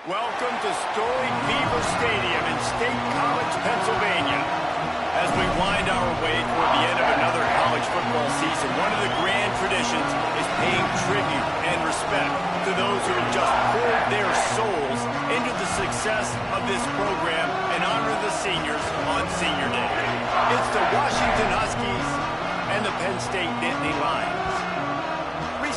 Welcome to storied Beaver Stadium in State College, Pennsylvania. As we wind our way toward the end of another college football season, one of the grand traditions is paying tribute and respect to those who have just poured their souls into the success of this program and honor the seniors on Senior Day. It's the Washington Huskies and the Penn State Nittany Lions.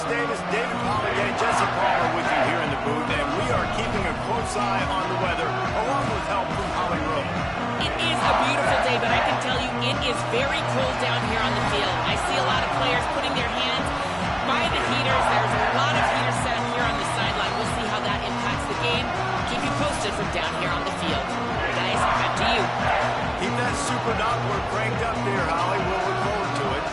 Davis, David Pollack, and Jesse Palmer with you here in the booth, and we are keeping a close eye on the weather, along with help from Holly Rowe. It is a beautiful day, but I can tell you it is very cold down here on the field. I see a lot of players putting their hands by the heaters. There's a lot of heaters set up here on the sideline. We'll see how that impacts the game. Keep you posted from down here on the field. Guys, back to you. Keep that super Doppler cranked up there, Holly. We'll look forward to it.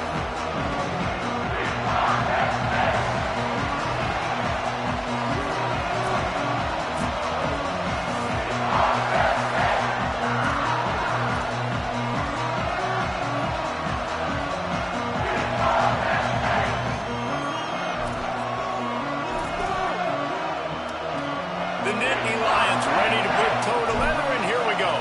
The Nittany Lions ready to put toe to leather, and here we go.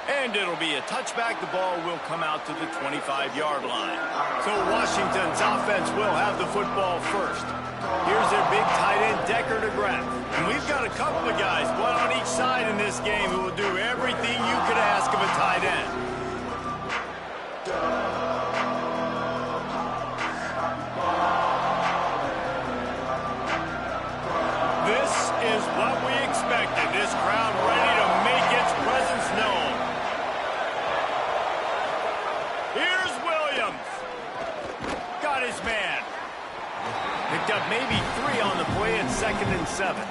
And it'll be a touchback. The ball will come out to the 25-yard line. So Washington's offense will have the football first. Here's their big tight end, Decker to grab. And we've got a couple of guys, one on each side in this game, who will do everything you could ask of a tight end. This is what we expected. This crowd ready to make its presence known. Here's Williams. Got his man. Picked up maybe 3 on the play at 2nd and 7.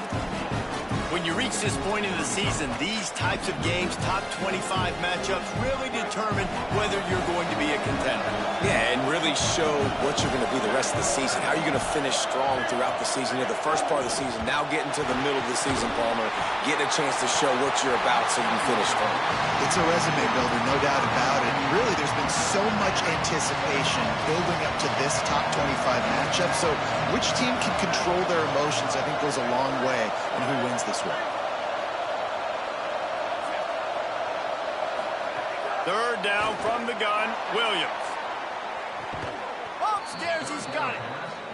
When you reach this point in the season, these types of games, top 25 matchups, really determine whether you're going to be a contender. Yeah, and really show what you're going to be the rest of the season. How are you going to finish strong throughout the season? You know, the first part of the season, now getting to the middle of the season, Palmer, getting a chance to show what you're about so you can finish strong. It's a resume builder, no doubt about it. Really, there's been so much anticipation building up to this top 25 matchup. So which team can control their emotions, I think, goes a long way in who wins this one. Third down from the gun, Williams. Upstairs, he's got it.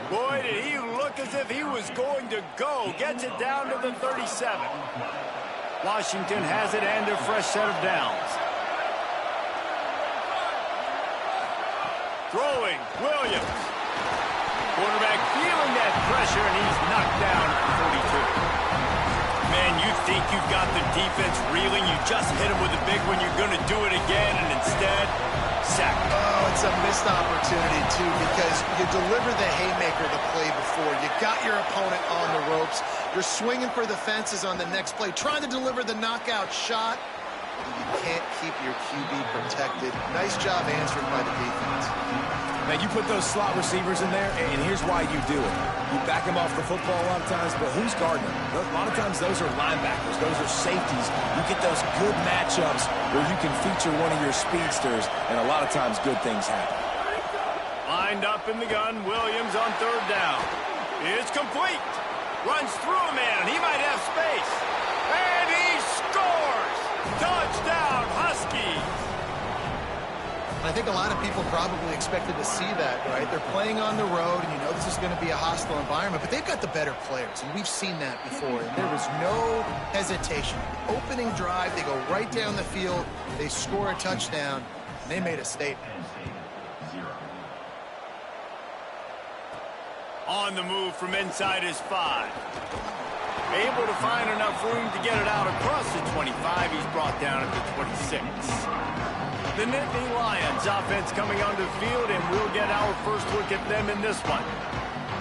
Boy, did he look as if he was going to go. Gets it down to the 37. Washington has it and a fresh set of downs. Throwing, Williams. Quarterback feeling that pressure, and he's knocked down at the 42. Man, you think you've got the defense reeling. You just hit him with a big one. You're going to do it again, and instead, sack. Oh, it's a missed opportunity, too, because you deliver the haymaker the play before. You got your opponent on the ropes. You're swinging for the fences on the next play, trying to deliver the knockout shot. You can't keep your QB protected. Nice job answered by the defense. Man, you put those slot receivers in there, and here's why you do it. You back them off the football a lot of times, but who's guarding them? A lot of times those are linebackers. Those are safeties. You get those good matchups where you can feature one of your speedsters, and a lot of times good things happen. Lined up in the gun, Williams on third down. It's complete. Runs through a man. He might have space. And he scores! Touchdown, Huskies! I think a lot of people probably expected to see that, right? They're playing on the road, and you know this is going to be a hostile environment, but they've got the better players, and we've seen that before, and there was no hesitation. Opening drive, they go right down the field, they score a touchdown, and they made a statement. On the move from inside his 5. Able to find enough room to get it out across the 25. He's brought down at the 26. The Nittany Lions offense coming onto the field, and we'll get our first look at them in this one.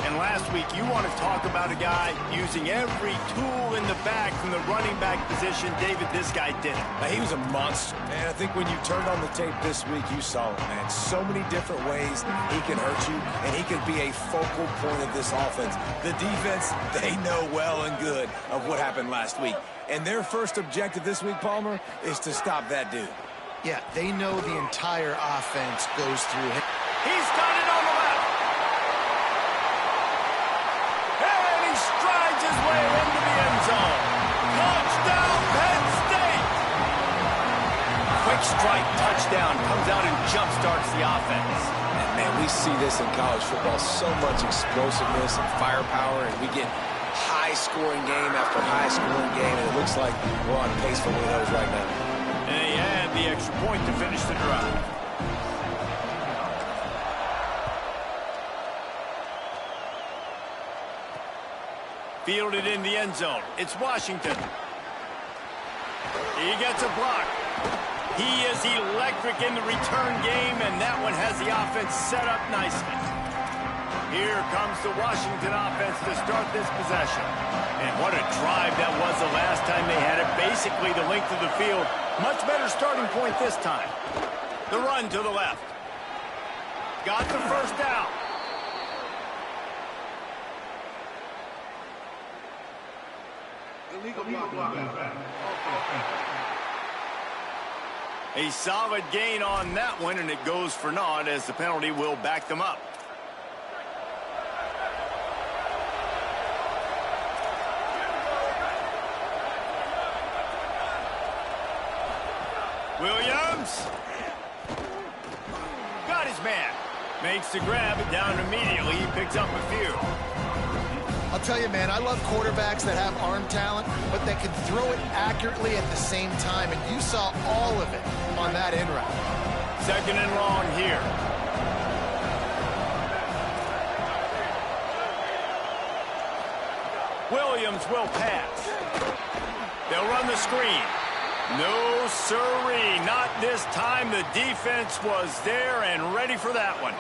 And last week, you want to talk about a guy using every tool in the bag from the running back position. David, this guy did it. He was a monster, man. I think when you turned on the tape this week, you saw it, man. So many different ways he can hurt you, and he can be a focal point of this offense. The defense, they know well and good of what happened last week. And their first objective this week, Palmer, is to stop that dude. Yeah, they know the entire offense goes through him. He's got it on the left. Quick strike touchdown comes out and jump-starts the offense. And, man, we see this in college football, so much explosiveness and firepower, and we get high-scoring game after high-scoring game, and it looks like we're on pace for one of those right now. And they add the extra point to finish the drive. Fielded in the end zone. It's Washington. He gets a block. He is electric in the return game, and that one has the offense set up nicely. Here comes the Washington offense to start this possession. And what a drive that was the last time they had it. Basically the length of the field. Much better starting point this time. The run to the left. Got the first down. A solid gain on that one, and it goes for naught as the penalty will back them up. Williams. Got his man. Makes the grab, it down immediately. He picks up a few. I'll tell you, man, I love quarterbacks that have arm talent, but that can throw it accurately at the same time, and you saw all of it on that in route. Second and long here. Williams will pass. They'll run the screen. No siree, not this time. The defense was there and ready for that one.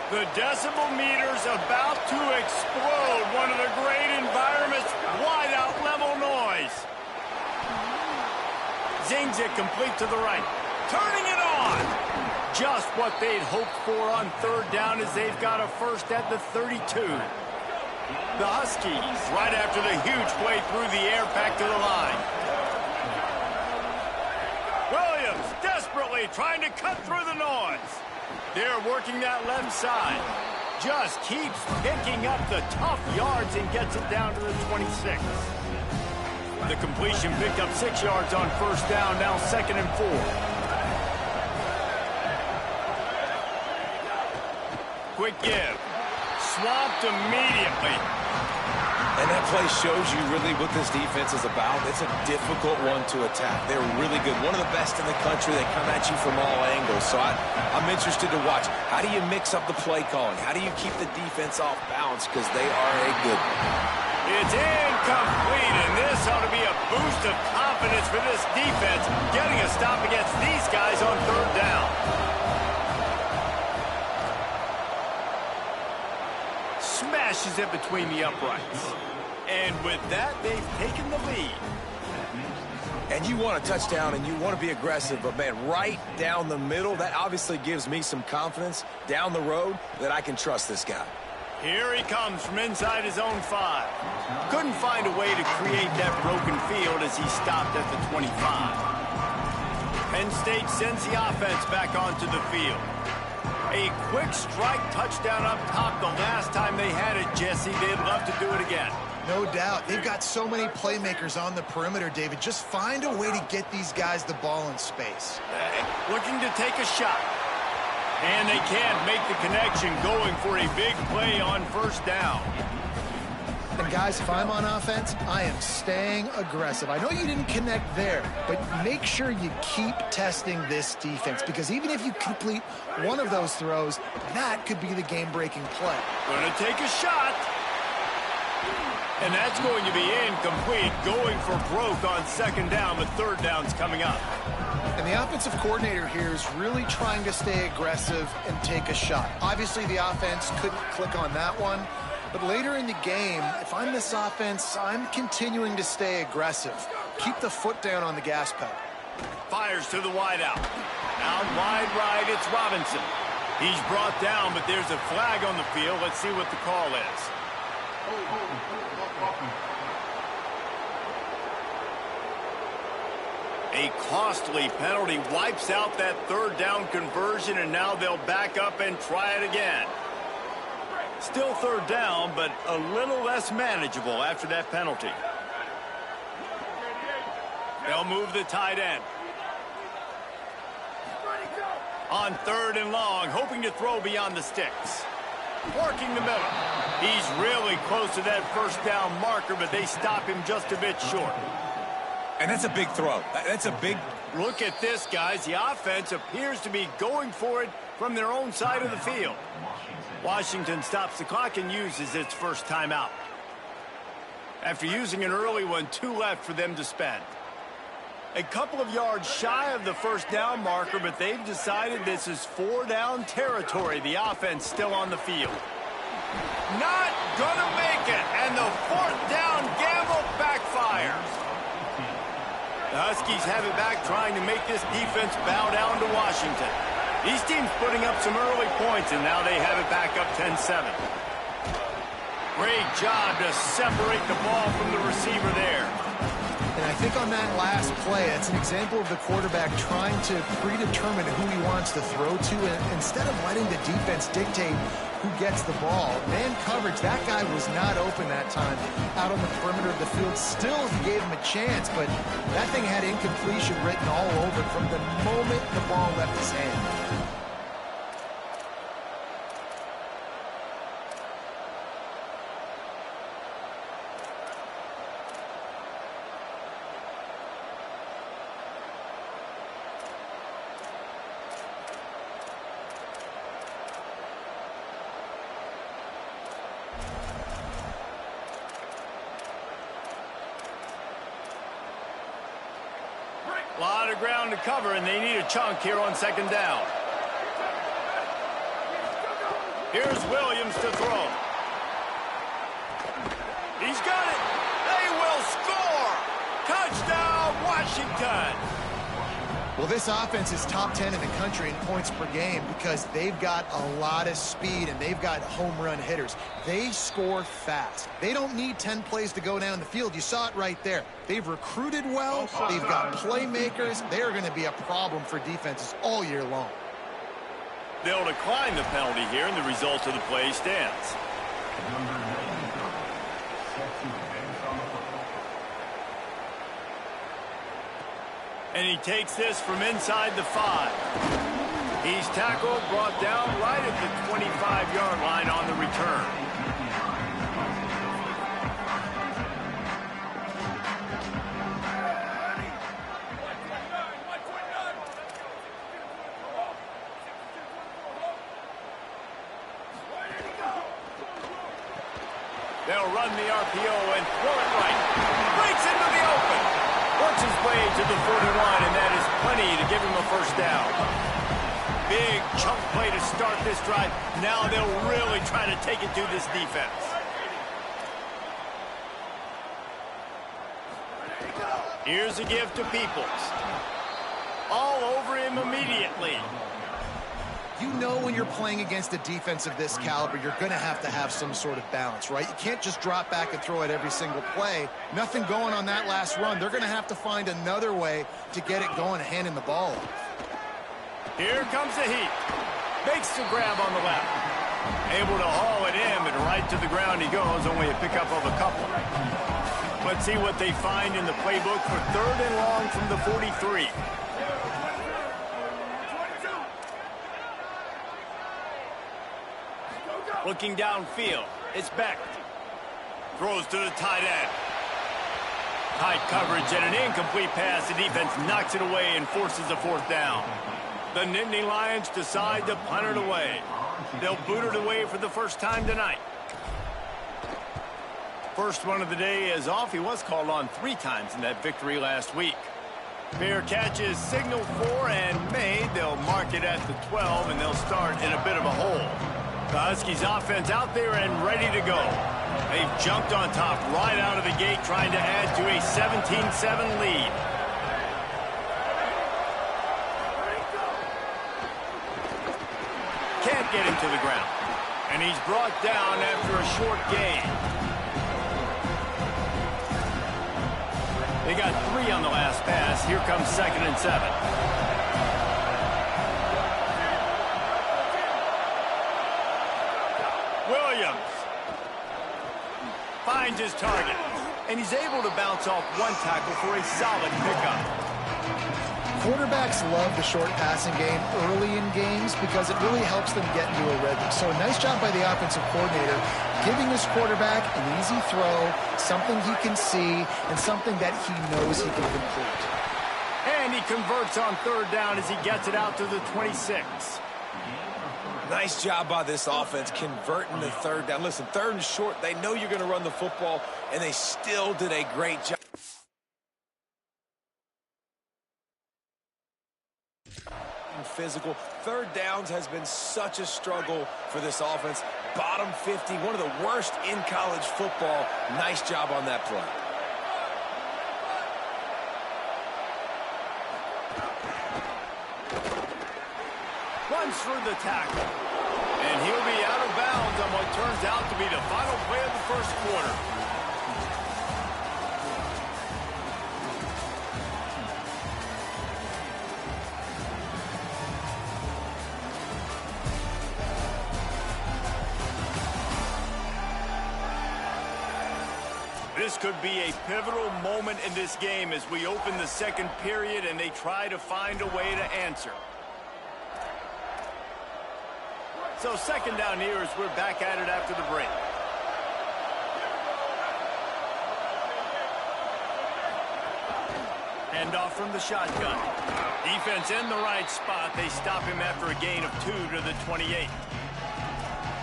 The decibel meter's about to explode. One of the great environments, wide out level noise. Zings it complete to the right. Turning it on. Just what they'd hoped for on third down as they've got a first at the 32. The Huskies, right after the huge play through the air, back to the line. Williams desperately trying to cut through the noise. They're working that left side. Just keeps picking up the tough yards and gets it down to the 26. The completion picked up 6 yards on first down, now 2nd and 4. Quick give. Swamped immediately. And that play shows you really what this defense is about. It's a difficult one to attack. They're really good. One of the best in the country. They come at you from all angles. So I'm interested to watch. How do you mix up the play calling? How do you keep the defense off balance? Because they are a good one. It's incomplete, and this ought to be a boost of confidence for this defense, getting a stop against these guys on third down. Smashes it between the uprights. And with that, they've taken the lead. And you want a touchdown and you want to be aggressive, but, man, right down the middle, that obviously gives me some confidence down the road that I can trust this guy. Here he comes from inside his own 5. Couldn't find a way to create that broken field as he stopped at the 25. Penn State sends the offense back onto the field. A quick strike touchdown up top the last time they had it, Jesse. They'd love to do it again. No doubt. They've got so many playmakers on the perimeter, David. Just find a way to get these guys the ball in space. Looking to take a shot. And they can't make the connection, going for a big play on first down. And, guys, if I'm on offense, I am staying aggressive. I know you didn't connect there, but make sure you keep testing this defense, because even if you complete one of those throws, that could be the game-breaking play. Going to take a shot. And that's going to be incomplete, going for broke on second down, but third down's coming up. And the offensive coordinator here is really trying to stay aggressive and take a shot. Obviously, the offense couldn't click on that one. But later in the game, if I'm this offense, I'm continuing to stay aggressive. Keep the foot down on the gas pedal. Fires to the wide out. Out wide right, it's Robinson. He's brought down, but there's a flag on the field. Let's see what the call is. A costly penalty wipes out that third down conversion, and now they'll back up and try it again. Still third down, but a little less manageable after that penalty. They'll move the tight end. On 3rd and long, hoping to throw beyond the sticks. Working the middle. He's really close to that first down marker, but they stop him just a bit short. And that's a big throw. That's a big... Look at this, guys. The offense appears to be going for it from their own side of the field. Washington stops the clock and uses its first timeout. After using an early one, 2 left for them to spend. A couple of yards shy of the first down marker, but they've decided this is 4-down territory. The offense still on the field. Not gonna make it, and the 4th down gamble backfires. The Huskies have it back, trying to make this defense bow down to Washington. These teams putting up some early points, and now they have it back up 10-7. Great job to separate the ball from the receiver there. And I think on that last play, it's an example of the quarterback trying to predetermine who he wants to throw to, and instead of letting the defense dictate who gets the ball. Man coverage, that guy was not open that time out on the perimeter of the field. Still, he gave him a chance, but that thing had incompletion written all over it from the moment the ball left his hand. A lot of ground to cover, and they need a chunk here on 2nd down. Here's Williams to throw. He's got it. They will score. Touchdown, Washington. Well, this offense is top 10 in the country in points per game because they've got a lot of speed and they've got home run hitters. They score fast. They don't need 10 plays to go down the field. You saw it right there. They've recruited well. They've got playmakers. They are going to be a problem for defenses all year long. They'll decline the penalty here, and the result of the play stands. And he takes this from inside the 5. He's tackled, brought down right at the 25-yard line on the return. They'll run the RPO and throw it right. Breaks into the open. Works his way to the 41, and that is plenty to give him a first down. Big chunk play to start this drive. Now they'll really try to take it to this defense. Here's a give to Peoples. All over him immediately. You know when you're playing against a defense of this caliber, you're going to have some sort of balance, right? You can't just drop back and throw it every single play. Nothing going on that last run. They're going to have to find another way to get it going, handing the ball off. Here comes the heat. Makes the grab on the left. Able to haul it in, but right to the ground he goes, only a pickup of a couple. Let's see what they find in the playbook for 3rd and long from the 43. Looking downfield, it's Beck. Throws to the tight end. Tight coverage and an incomplete pass. The defense knocks it away and forces a 4th down. The Nittany Lions decide to punt it away. They'll boot it away for the first time tonight. First one of the day is off. He was called on 3 times in that victory last week. Fair catch is signaled for and made. They'll mark it at the 12, and they'll start in a bit of a hole. The Huskies offense out there and ready to go. They've jumped on top right out of the gate, trying to add to a 17-7 lead. Can't get him to the ground. And he's brought down after a short gain. They got 3 on the last pass. Here comes 2nd and 7. Williams finds his target, and he's able to bounce off 1 tackle for a solid pickup. Quarterbacks love the short passing game early in games. games because it really helps them get into a rhythm. So a nice job by the offensive coordinator, giving his quarterback an easy throw, something he can see, and something that he knows he can complete. And he converts on third down as he gets it out to the 26. Nice job by this offense converting the third down. Listen, third and short, they know you're going to run the football, and they still did a great job. Physical. Third downs has been such a struggle for this offense. Bottom 50, one of the worst in college football. Nice job on that play. Runs through the tackle. And he'll be out of bounds on what turns out to be the final play of the first quarter. This could be a pivotal moment in this game as we open the second period and they try to find a way to answer. So second down here as we're back at it after the break. Hand off from the shotgun. Defense in the right spot. They stop him after a gain of 2 to the 28.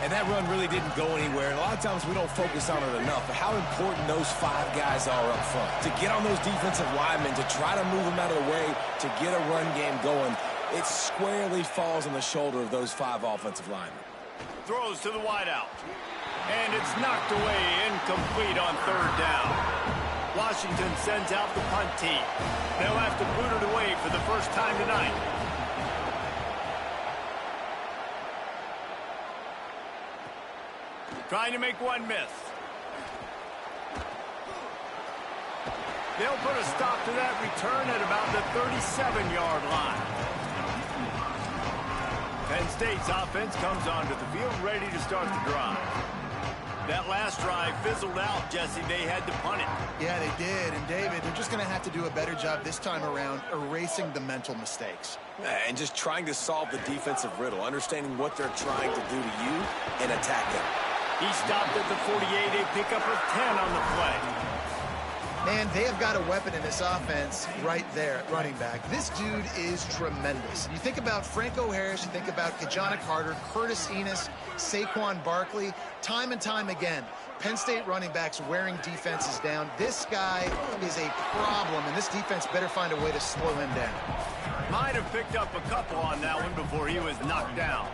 And that run really didn't go anywhere. And a lot of times we don't focus on it enough, but how important those 5 guys are up front. To get on those defensive linemen, to try to move them out of the way, to get a run game going, it squarely falls on the shoulder of those 5 offensive linemen. Throws to the wideout. And it's knocked away, incomplete on third down. Washington sends out the punt team. They'll have to boot it away for the first time tonight. Trying to make one miss. They'll put a stop to that return at about the 37-yard line. Penn State's offense comes onto the field ready to start the drive. That last drive fizzled out, Jesse. They had to punt it. Yeah, they did. And, David, they're just going to have to do a better job this time around erasing the mental mistakes. And just trying to solve the defensive riddle, understanding what they're trying to do to you and attack them. He stopped at the 48, a pickup of 10 on the play. Man, they have got a weapon in this offense right there at running back. This dude is tremendous. You think about Franco Harris, you think about Kajana Carter, Curtis Enos, Saquon Barkley, time and time again. Penn State running backs wearing defenses down. This guy is a problem, and this defense better find a way to slow him down. Might have picked up a couple on that one before he was knocked down.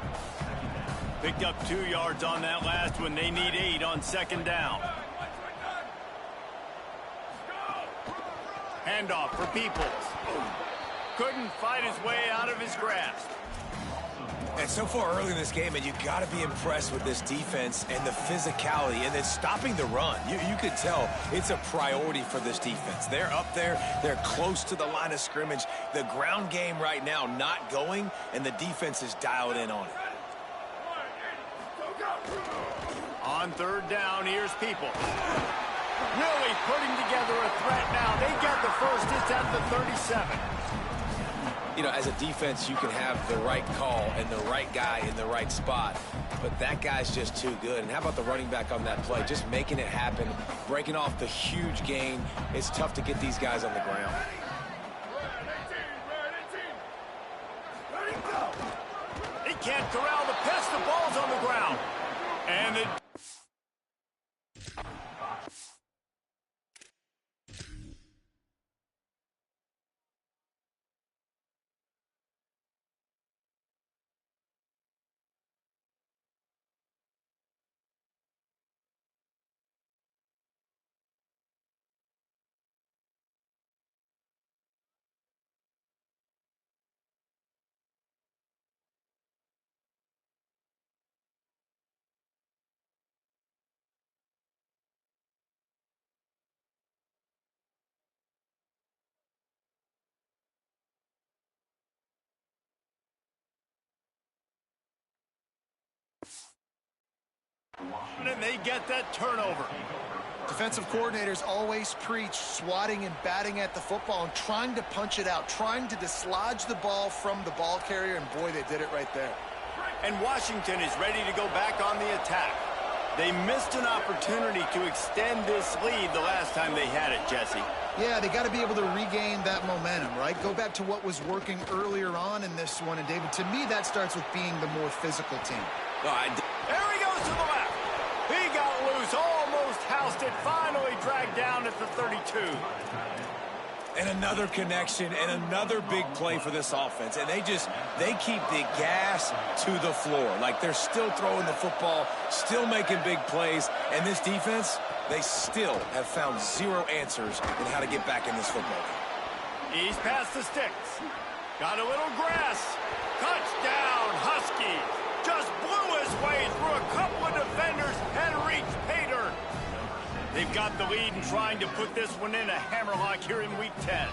Picked up 2 yards on that last one. They need 8 on second down. Handoff for Peoples. Couldn't fight his way out of his grasp. And so far early in this game, and you got to be impressed with this defense and the physicality and then stopping the run. You could tell it's a priority for this defense. They're up there. They're close to the line of scrimmage. The ground game right now not going, and the defense is dialed in on it. On third down, here's Peoples. Really putting together a threat now. They get the first. It's at the 37. You know, as a defense, you can have the right call and the right guy in the right spot, but that guy's just too good. And how about the running back on that play? Just making it happen, breaking off the huge gain. It's tough to get these guys on the ground. He can't corral the pass. The ball's on the ground. And it... And they get that turnover. Defensive coordinators always preach swatting and batting at the football and trying to punch it out, trying to dislodge the ball from the ball carrier, and boy, they did it right there. And Washington is ready to go back on the attack. They missed an opportunity to extend this lead the last time they had it, Jesse. Yeah, they got to be able to regain that momentum, right? Go back to what was working earlier on in this one. And, David, to me, that starts with being the more physical team. There he goes to the left. He got loose, almost housed it, finally dragged down at the 32. And another connection and another big play for this offense. And they keep the gas to the floor. Like they're still throwing the football, still making big plays. And this defense, they still have found zero answers in how to get back in this football game. He's past the sticks. Got a little grass. Touchdown, Huskies. Just blew his way through a couple of defenders and reached pay dirt. They've got the lead and trying to put this one in a hammerlock here in Week 10.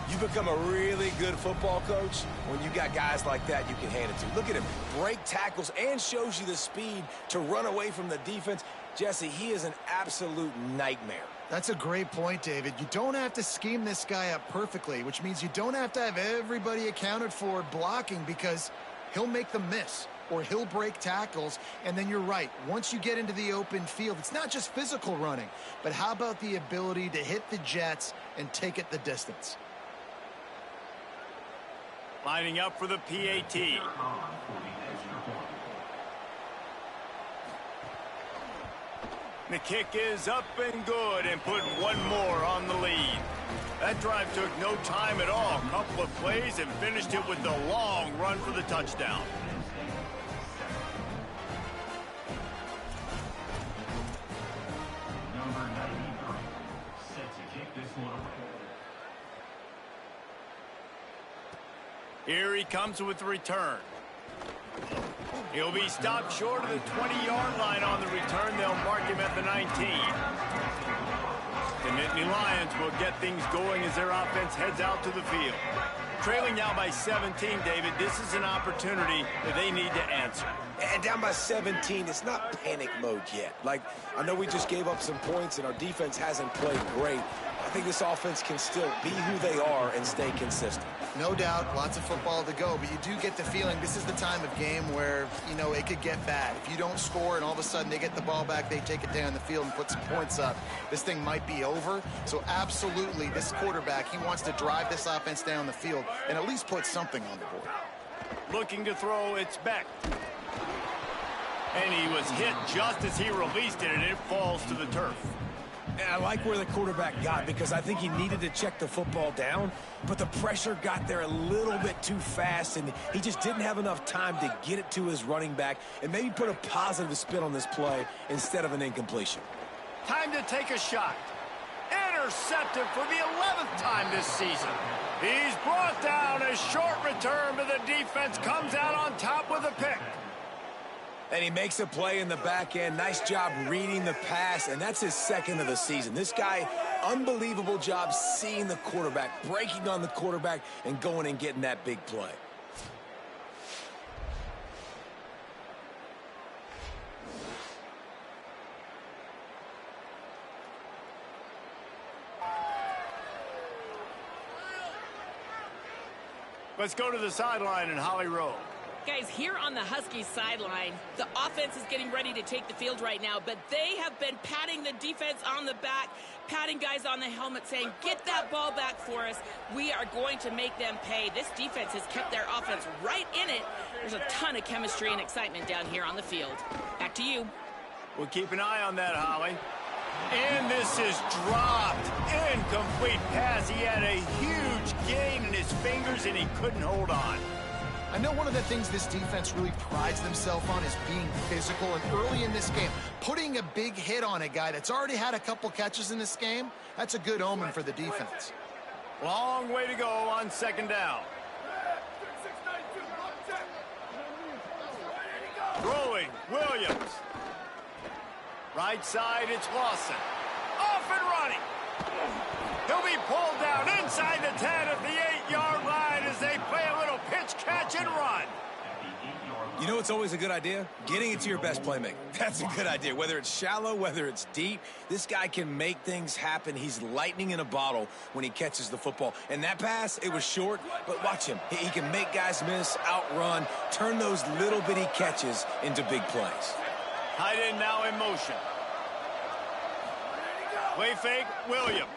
You become a really good football coach when you got guys like that you can hand it to. Look at him, break tackles and shows you the speed to run away from the defense. Jesse, he is an absolute nightmare. That's a great point, David. You don't have to scheme this guy up perfectly, which means you don't have to have everybody accounted for blocking because he'll make them miss. Or he'll break tackles, and then you're right. Once you get into the open field, it's not just physical running, but how about the ability to hit the jets and take it the distance? Lining up for the PAT. The kick is up and good and put one more on the lead. That drive took no time at all. A couple of plays and finished it with the long run for the touchdown. Here he comes with the return. He'll be stopped short of the 20-yard line on the return. They'll mark him at the 19. The Nittany Lions will get things going as their offense heads out to the field. Trailing now by 17, David, this is an opportunity that they need to answer. And down by 17, it's not panic mode yet. Like, I know we just gave up some points and our defense hasn't played great. I think this offense can still be who they are and stay consistent. No doubt, lots of football to go, but you do get the feeling this is the time of game where, you know, it could get bad. If you don't score and all of a sudden they get the ball back, they take it down the field and put some points up, this thing might be over. So absolutely, this quarterback, he wants to drive this offense down the field and at least put something on the board. Looking to throw, it's Beck. And he was hit just as he released it, and it falls to the turf. And I like where the quarterback got because I think he needed to check the football down, but the pressure got there a little bit too fast, and he just didn't have enough time to get it to his running back and maybe put a positive spin on this play instead of an incompletion. Time to take a shot. Intercepted for the 11th time this season. He's brought down. A short return, but the defense comes out on top with a pick. And he makes a play in the back end. Nice job reading the pass, and that's his second of the season. This guy, unbelievable job seeing the quarterback, breaking on the quarterback, and going and getting that big play. Let's go to the sideline in Holly Rowe. Guys, here on the Huskies sideline, the offense is getting ready to take the field right now, but they have been patting the defense on the back, patting guys on the helmet, saying, get that ball back for us. We are going to make them pay. This defense has kept their offense right in it. There's a ton of chemistry and excitement down here on the field. Back to you. We'll keep an eye on that, Holly. And this is dropped. Incomplete pass. He had a huge gain in his fingers, and he couldn't hold on. I know one of the things this defense really prides themselves on is being physical, and early in this game, putting a big hit on a guy that's already had a couple catches in this game, that's a good omen for the defense. Long way to go on second down. Throwing, Williams. Right side, it's Lawson. Off and running. He'll be pulled down inside the 10 at the 8-yard line as they play a little pitch, catch, and run. You know what's always a good idea? Getting it to your best playmaker. That's a good idea. Whether it's shallow, whether it's deep, this guy can make things happen. He's lightning in a bottle when he catches the football. And that pass, it was short, but watch him. He can make guys miss, outrun, turn those little bitty catches into big plays. Tight end now in motion. Play fake, Williams.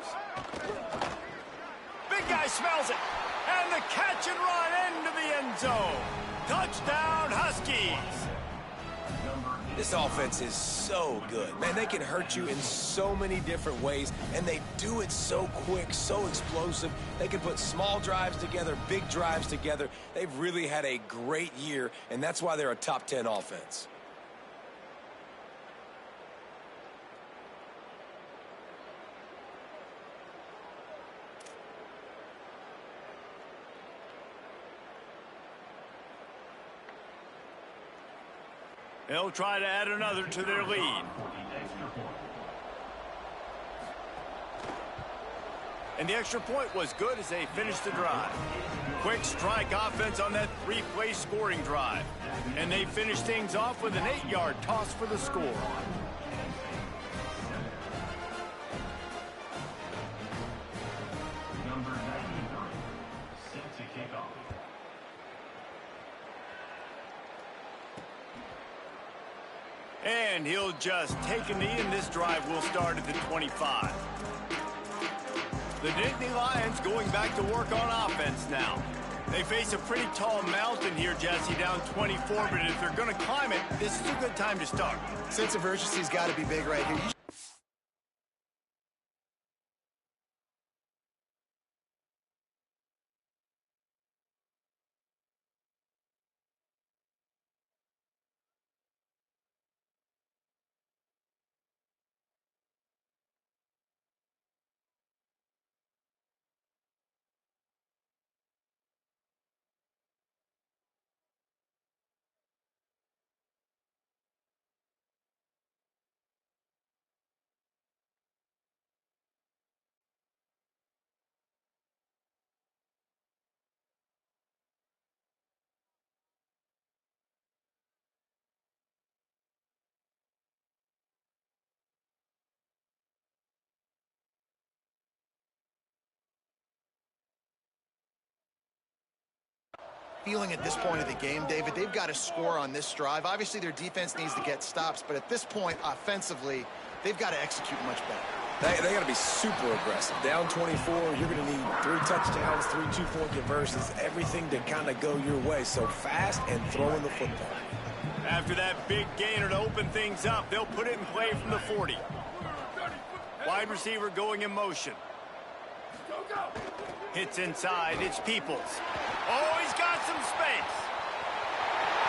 Big guy smells it. And the catch and run into the end zone. Touchdown, Huskies. This offense is so good. Man, they can hurt you in so many different ways, and they do it so quick, so explosive. They can put small drives together, big drives together. They've really had a great year, and that's why they're a top 10 offense. They'll try to add another to their lead. And the extra point was good as they finished the drive. Quick strike offense on that three-play scoring drive. And they finished things off with an 8-yard toss for the score. Number 99, set to kick off. And he'll just take a knee, and this drive will start at the 25. The Nittany Lions going back to work on offense now. They face a pretty tall mountain here, Jesse, down 24, but if they're going to climb it, this is a good time to start. Sense of urgency's got to be big right here. Feeling at this point of the game, David, they've got to score on this drive. Obviously, their defense needs to get stops, but at this point, offensively, they've got to execute much better. They got to be super aggressive. Down 24, you're going to need 3 touchdowns, 3 two-point conversions, everything to kind of go your way. So fast and throwing the football. After that big gainer to open things up, they'll put it in play from the 40. Wide receiver going in motion. Hits inside, it's Peoples. Oh, he's got some space.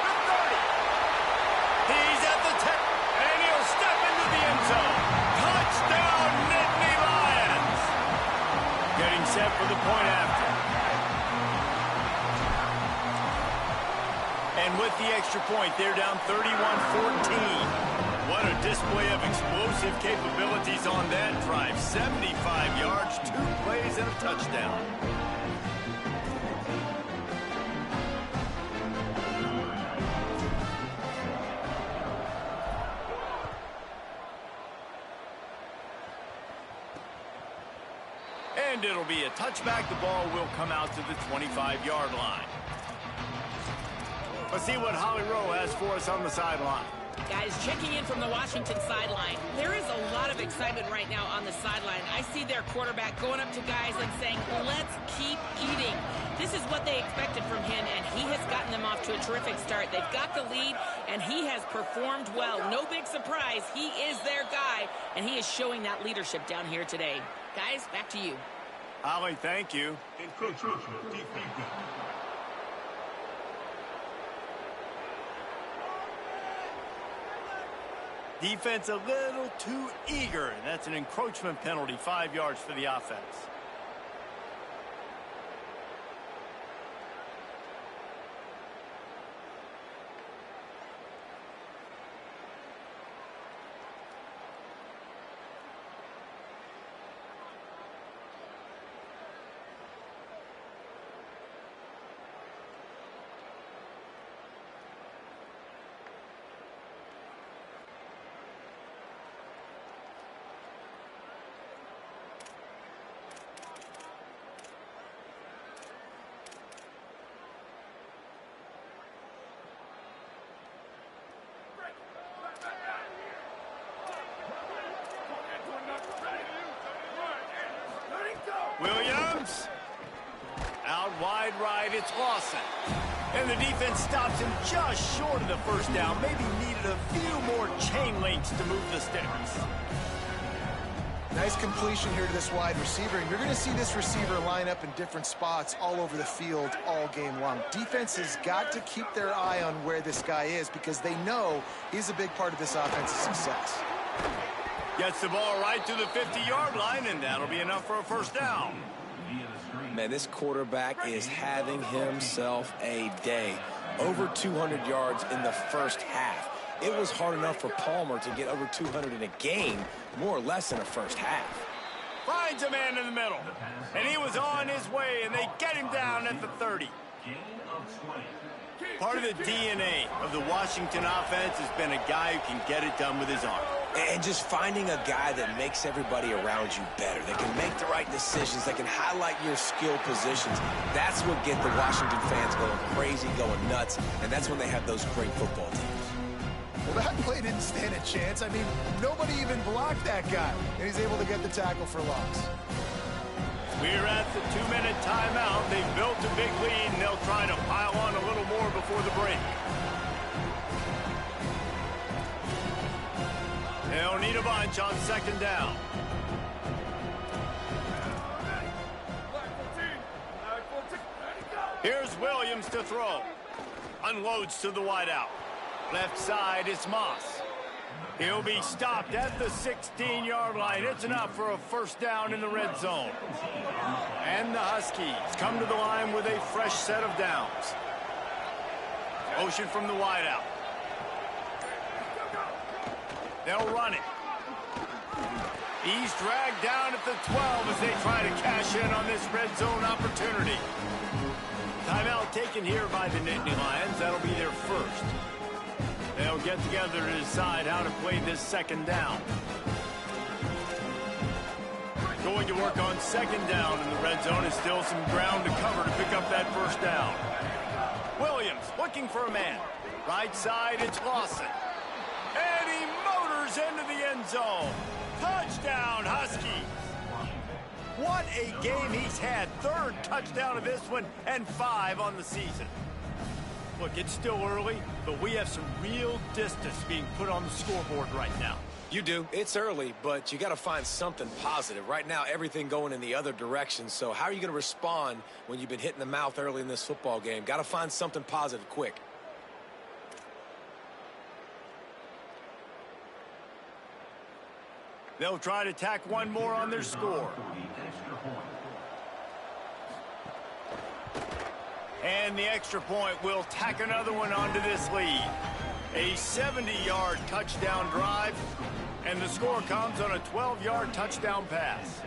The 30. He's at the 10, and he'll step into the end zone. Touchdown, Nittany Lions. Getting set for the point after. And with the extra point, they're down 31-14. What a display of explosive capabilities on that drive. 75 yards, 2 plays, and a touchdown. And it'll be a touchback. The ball will come out to the 25-yard line. Let's see what Holly Rowe has for us on the sideline. Guys, checking in from the Washington sideline. There is a lot of excitement right now on the sideline. I see their quarterback going up to guys and saying, let's keep eating. This is what they expected from him, and he has gotten them off to a terrific start. They've got the lead, and he has performed well. No big surprise. He is their guy, and he is showing that leadership down here today. Guys, back to you. Holly, thank you. Defense a little too eager. That's an encroachment penalty, 5 yards for the offense. Williams. Out wide right, it's Lawson. And the defense stops him just short of the first down. Maybe needed a few more chain links to move the sticks. Nice completion here to this wide receiver. And you're going to see this receiver line up in different spots all over the field all game long. Defense has got to keep their eye on where this guy is because they know he's a big part of this offense's success. Gets the ball right to the 50-yard line, and that'll be enough for a first down. Man, this quarterback is having himself a day. Over 200 yards in the first half. It was hard enough for Palmer to get over 200 in a game, more or less in a first half. Finds a man in the middle, and he was on his way, and they get him down at the 30. Part of the DNA of the Washington offense has been a guy who can get it done with his arm. And just finding a guy that makes everybody around you better, that can make the right decisions, that can highlight your skill positions. That's what get the Washington fans going crazy, going nuts, and that's when they have those great football teams. Well, that play didn't stand a chance. I mean, nobody even blocked that guy, and he's able to get the tackle for loss. We're at the 2-minute timeout. They've built a big lead, and they'll try to pile on a little more before the break. They'll need a bunch on second down. Here's Williams to throw. Unloads to the wideout. Left side is Moss. He'll be stopped at the 16-yard line. It's enough for a first down in the red zone. And the Huskies come to the line with a fresh set of downs. Motion from the wideout. They'll run it. He's dragged down at the 12 as they try to cash in on this red zone opportunity. Timeout taken here by the Nittany Lions. That'll be their first. They'll get together to decide how to play this second down. Going to work on second down in the red zone. Is still some ground to cover to pick up that first down. Williams looking for a man. Right side, it's Lawson. And he motors into the end zone. Touchdown, Huskies. What a game he's had. Third touchdown of this one and 5 on the season. Look, it's still early, but we have some real distance being put on the scoreboard right now. You do. It's early, but you got to find something positive. Right now, everything going in the other direction. So how are you going to respond when you've been hit in the mouth early in this football game? Got to find something positive quick. They'll try to tack one more on their score. And the extra point will tack another one onto this lead. A 70-yard touchdown drive, and the score comes on a 12-yard touchdown pass.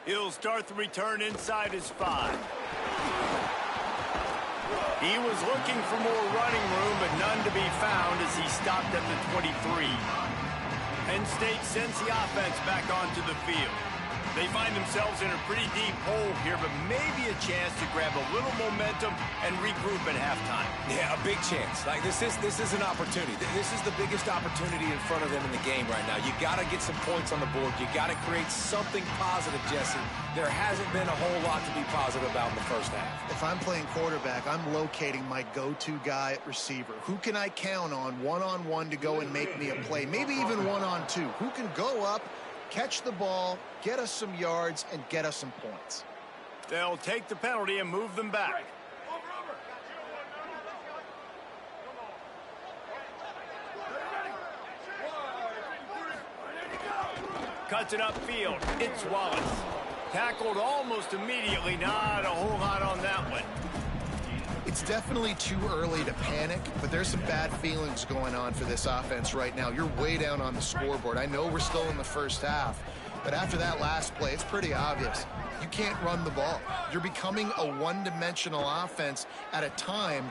He'll start the return inside his 5. He was looking for more running room, but none to be found as he stopped at the 23. Penn State sends the offense back onto the field. They find themselves in a pretty deep hole here, but maybe a chance to grab a little momentum and regroup at halftime. Yeah, a big chance. Like this is an opportunity. This is the biggest opportunity in front of them in the game right now. You got to get some points on the board. You got to create something positive, Jesse. There hasn't been a whole lot to be positive about in the first half. If I'm playing quarterback, I'm locating my go-to guy at receiver. Who can I count on one-on-one to go and make me a play? Maybe even one-on-two. Who can go up, catch the ball, get us some yards, and get us some points? They'll take the penalty and move them back. Cuts it upfield. It's Wallace. Tackled almost immediately. Not a whole lot on that one. It's definitely too early to panic, but there's some bad feelings going on for this offense right now. You're way down on the scoreboard. I know we're still in the first half, but after that last play, it's pretty obvious. You can't run the ball. You're becoming a one-dimensional offense at a time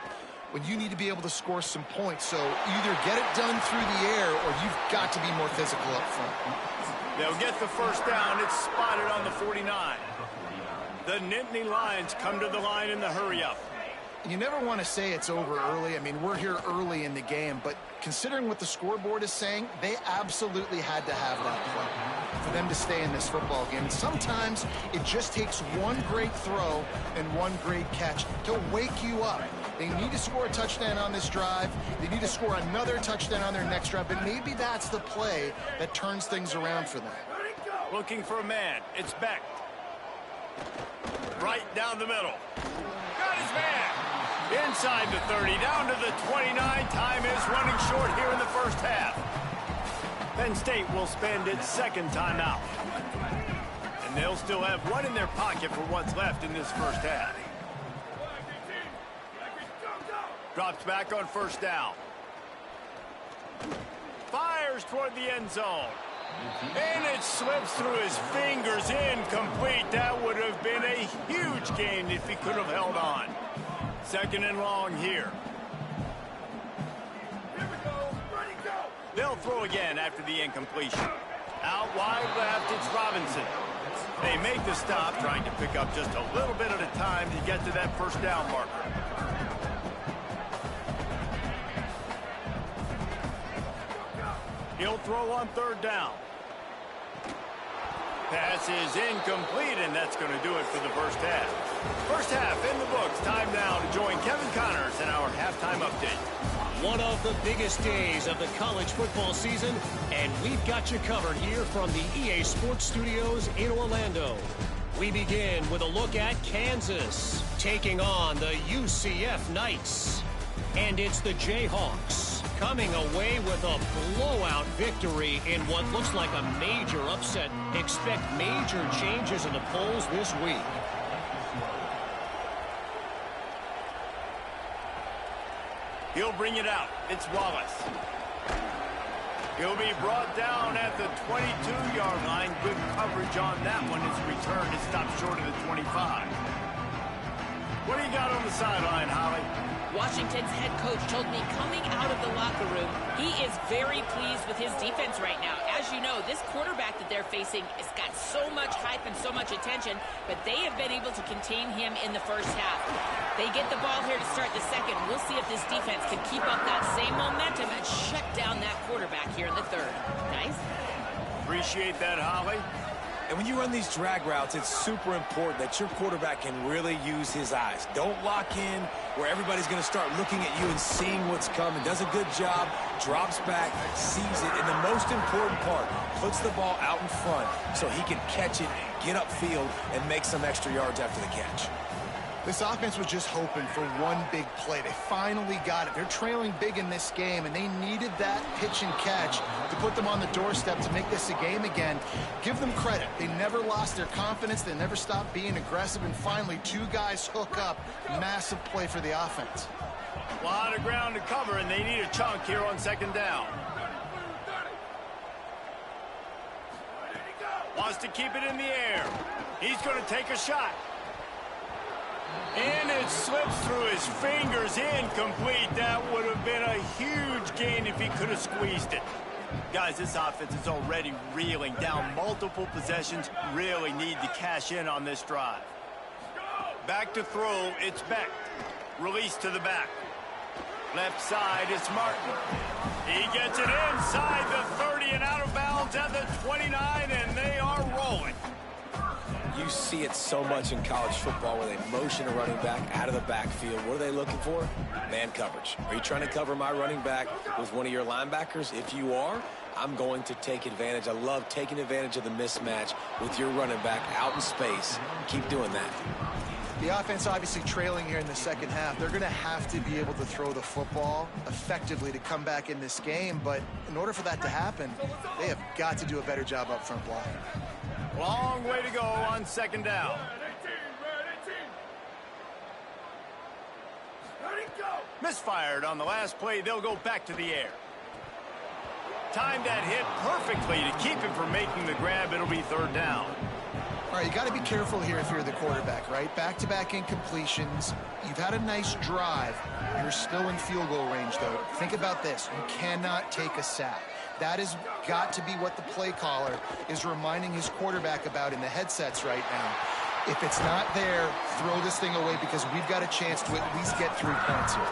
when you need to be able to score some points. So either get it done through the air or you've got to be more physical up front. They'll get the first down. It's spotted on the 49. The Nittany Lions come to the line in the hurry-up. You never want to say it's over early. I mean, we're here early in the game, but considering what the scoreboard is saying, they absolutely had to have that play for them to stay in this football game. And sometimes it just takes one great throw and one great catch to wake you up. They need to score a touchdown on this drive. They need to score another touchdown on their next drive, but maybe that's the play that turns things around for them. Looking for a man. It's Beck. Right down the middle. Got his man. Inside the 30, down to the 29. Time is running short here in the first half. Penn State will spend its second timeout. And they'll still have one in their pocket for what's left in this first half. Drops back on first down. Fires toward the end zone. And it slips through his fingers, incomplete. That would have been a huge gain if he could have held on. Second and long here. They'll throw again after the incompletion. Out wide left, it's Robinson. They make the stop, trying to pick up just a little bit at a time to get to that first down marker. He'll throw on third down. Pass is incomplete, and that's going to do it for the first half. First half in the books. Time now to join Kevin Connors in our halftime update. One of the biggest days of the college football season, and we've got you covered here from the EA Sports Studios in Orlando. We begin with a look at Kansas taking on the UCF Knights. And it's the Jayhawks coming away with a blowout victory in what looks like a major upset. Expect major changes in the polls this week. He'll bring it out. It's Wallace. He'll be brought down at the 22-yard line. Good coverage on that one. His return is stopped short of the 25. What do you got on the sideline, Holly? Washington's head coach told me coming out of the locker room, he is very pleased with his defense right now. As you know, this quarterback that they're facing has got so much hype and so much attention, but they have been able to contain him in the first half. They get the ball here to start the second. We'll see if this defense can keep up that same momentum and shut down that quarterback here in the third. Nice. Appreciate that, Holly. And when you run these drag routes, it's super important that your quarterback can really use his eyes. Don't lock in where everybody's going to start looking at you and seeing what's coming. Does a good job, drops back, sees it, and the most important part, puts the ball out in front so he can catch it, get upfield, and make some extra yards after the catch. This offense was just hoping for one big play. They finally got it. They're trailing big in this game, and they needed that pitch and catch to put them on the doorstep to make this a game again. Give them credit. They never lost their confidence. They never stopped being aggressive, and finally, two guys hook up. Massive play for the offense. A lot of ground to cover, and they need a chunk here on second down. Wants to keep it in the air. He's going to take a shot. And it slips through his fingers, incomplete. That would have been a huge gain if he could have squeezed it. Guys, this offense is already reeling down multiple possessions. Really need to cash in on this drive. Back to throw, it's Beck. Release to the back. Left side, it's Martin. He gets it inside the 30 and out of bounds at the 29, and they are rolling. You see it so much in college football where they motion a running back out of the backfield. What are they looking for? Man coverage. Are you trying to cover my running back with one of your linebackers? If you are, I'm going to take advantage. I love taking advantage of the mismatch with your running back out in space. Keep doing that. The offense obviously trailing here in the second half. They're going to have to be able to throw the football effectively to come back in this game. But in order for that to happen, they have got to do a better job up front blocking. Long way to go on second down. Misfired on the last play. They'll go back to the air. Timed that hit perfectly to keep him from making the grab. It'll be third down. All right, you got to be careful here if you're the quarterback, right? Back-to-back incompletions. You've had a nice drive. You're still in field goal range, though. Think about this. You cannot take a sack. That has got to be what the play caller is reminding his quarterback about in the headsets right now. If it's not there, throw this thing away because we've got a chance to at least get 3 points here.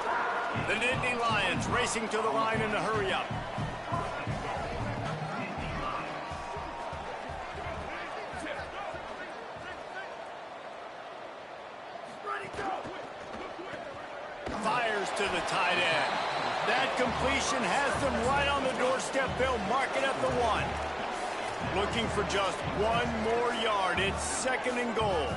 The Nittany Lions racing to the line in a hurry-up. Fires to the tight end. That completion has them right on the doorstep. They'll mark it at the 1. Looking for just 1 more yard. It's 2nd and goal.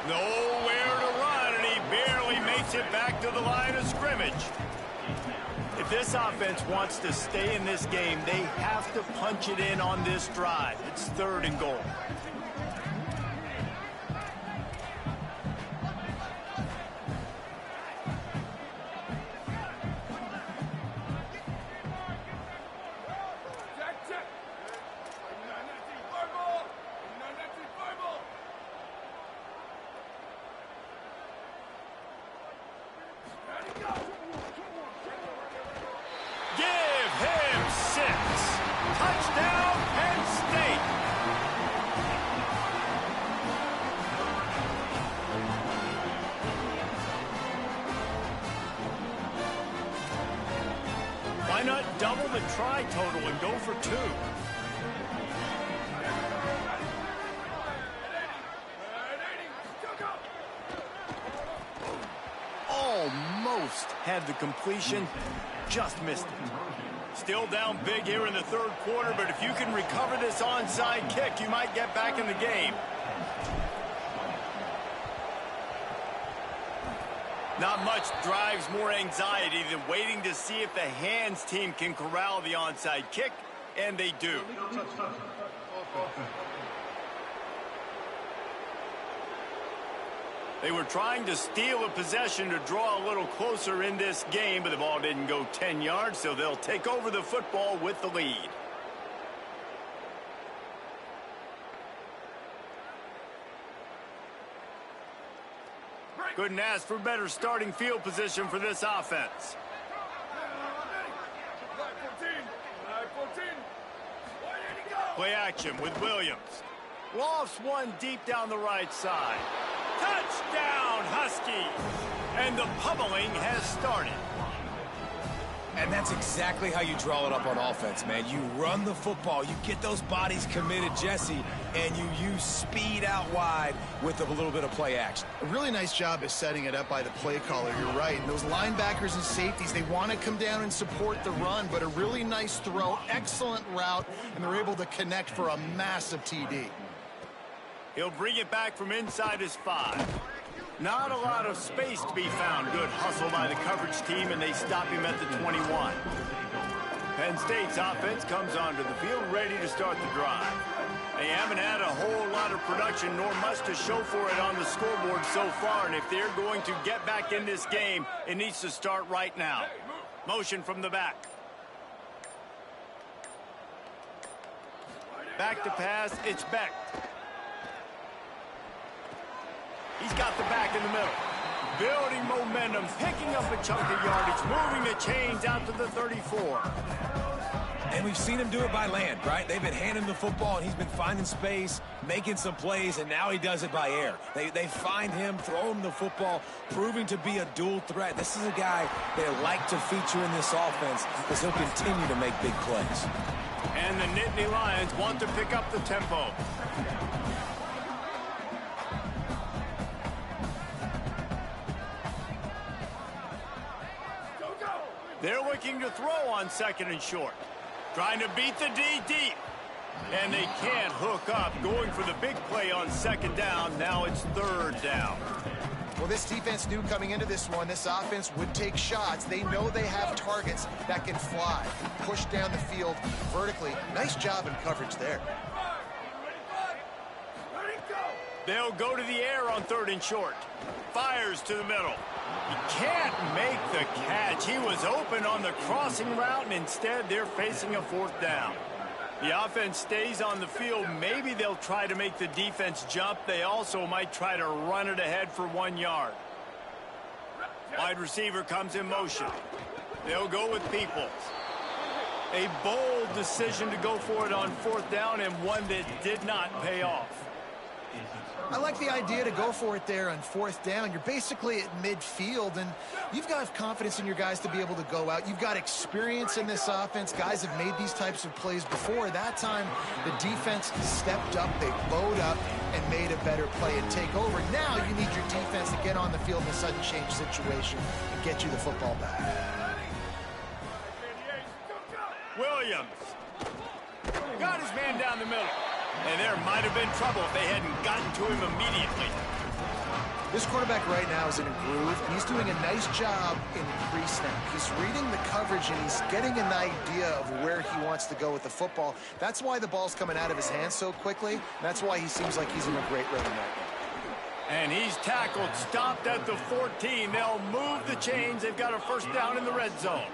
Nowhere to run, and he barely makes it back to the line of scrimmage. If this offense wants to stay in this game, they have to punch it in on this drive. It's 3rd and goal. Give him 6. Touchdown, Penn State. Why not double the try total and go for 2? Almost had the completion, just missed it. Still down big here in the 3rd quarter, but if you can recover this onside kick, you might get back in the game. Not much drives more anxiety than waiting to see if the hands team can corral the onside kick, and they do. They were trying to steal a possession to draw a little closer in this game, but the ball didn't go 10 yards, so they'll take over the football with the lead. Couldn't ask for better starting field position for this offense. Play action with Williams. Lofts one deep down the right side. Touchdown, Huskies! And the pummeling has started. And that's exactly how you draw it up on offense, man. You run the football, you get those bodies committed, Jesse, and you use speed out wide with a little bit of play action. A really nice job of setting it up by the play caller, you're right. And those linebackers and safeties, they want to come down and support the run, but a really nice throw, excellent route, and they're able to connect for a massive TD. He'll bring it back from inside his 5. Not a lot of space to be found. Good hustle by the coverage team, and they stop him at the 21. Penn State's offense comes onto the field ready to start the drive. They haven't had a whole lot of production, nor much to show for it on the scoreboard so far, and if they're going to get back in this game, it needs to start right now. Motion from the back. Back to pass, it's Beck. He's got the back in the middle. Building momentum, picking up a chunk of yardage, moving the chains out to the 34. And we've seen him do it by land, right? They've been handing him the football, and he's been finding space, making some plays, and now he does it by air. They find him, throw him the football, proving to be a dual threat. This is a guy they like to feature in this offense because he'll continue to make big plays. And the Nittany Lions want to pick up the tempo. They're looking to throw on 2nd and short. Trying to beat the D deep. And they can't hook up. Going for the big play on 2nd down. Now it's 3rd down. Well, this defense knew coming into this one, this offense would take shots. They know they have targets that can fly. Push down the field vertically. Nice job in coverage there. They'll go to the air on 3rd and short. Fires to the middle. He can't make the catch. He was open on the crossing route, and instead they're facing a 4th down. The offense stays on the field. Maybe they'll try to make the defense jump. They also might try to run it ahead for 1 yard. Wide receiver comes in motion. They'll go with Peoples. A bold decision to go for it on 4th down, and one that did not pay off. I like the idea to go for it there on 4th down. You're basically at midfield, and you've got confidence in your guys to be able to go out. You've got experience in this offense. Guys have made these types of plays before. That time, the defense stepped up, they bowed up, and made a better play and take over. Now you need your defense to get on the field in a sudden change situation and get you the football back. Williams got his man down the middle. And there might have been trouble if they hadn't gotten to him immediately. This quarterback right now is in a groove, and he's doing a nice job in pre-snap. He's reading the coverage, and he's getting an idea of where he wants to go with the football. That's why the ball's coming out of his hands so quickly. That's why he seems like he's in a great rhythm right now. And he's tackled, stopped at the 14. They'll move the chains. They've got a 1st down in the red zone.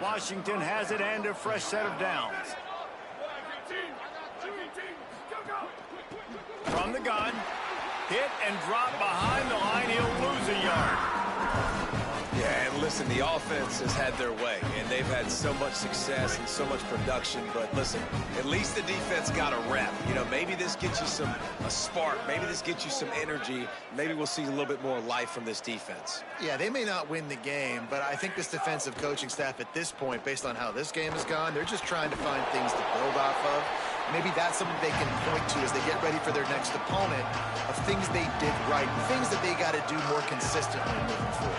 Washington has it and a fresh set of downs. From the gun, hit and drop behind the line. He'll lose a yard. Yeah, and listen, the offense has had their way, and they've had so much success and so much production. But listen, at least the defense got a rep. You know, maybe this gets you a spark. Maybe this gets you some energy. Maybe we'll see a little bit more life from this defense. Yeah, they may not win the game, but I think this defensive coaching staff at this point, based on how this game has gone, they're just trying to find things to build off of. Maybe that's something they can point to as they get ready for their next opponent of things they did right, things that they got to do more consistently moving forward.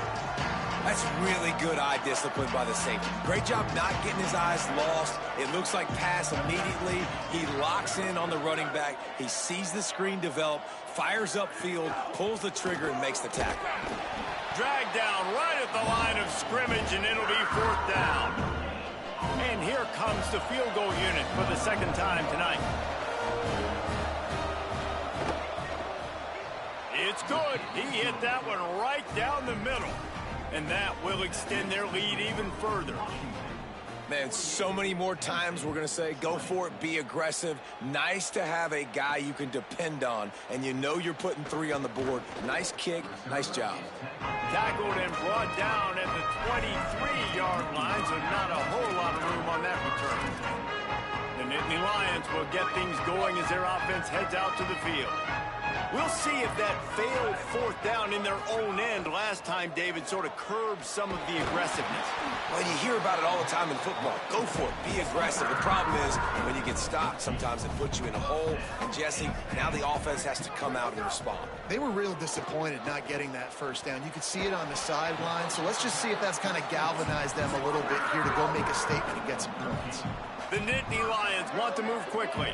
That's really good eye discipline by the safety. Great job not getting his eyes lost. It looks like pass immediately. He locks in on the running back. He sees the screen develop, fires upfield, pulls the trigger, and makes the tackle. Dragged down right at the line of scrimmage, and it'll be 4th down. And here comes the field goal unit for the 2nd time tonight. It's good. He hit that one right down the middle. And that will extend their lead even further. Man, so many more times we're going to say, go for it, be aggressive. Nice to have a guy you can depend on, and you know you're putting 3 on the board. Nice kick, nice job. Tackled and brought down at the 23-yard line, so not a whole lot of room on that return. The Nittany Lions will get things going as their offense heads out to the field. We'll see if that failed 4th down in their own end last time, David, sort of curbed some of the aggressiveness. Well, you hear about it all the time in football. Go for it. Be aggressive. The problem is when you get stopped, sometimes it puts you in a hole. And, Jesse, now the offense has to come out and respond. They were real disappointed not getting that 1st down. You could see it on the sideline. So let's just see if that's kind of galvanized them a little bit here to go make a statement and get some points. The Nittany Lions want to move quickly.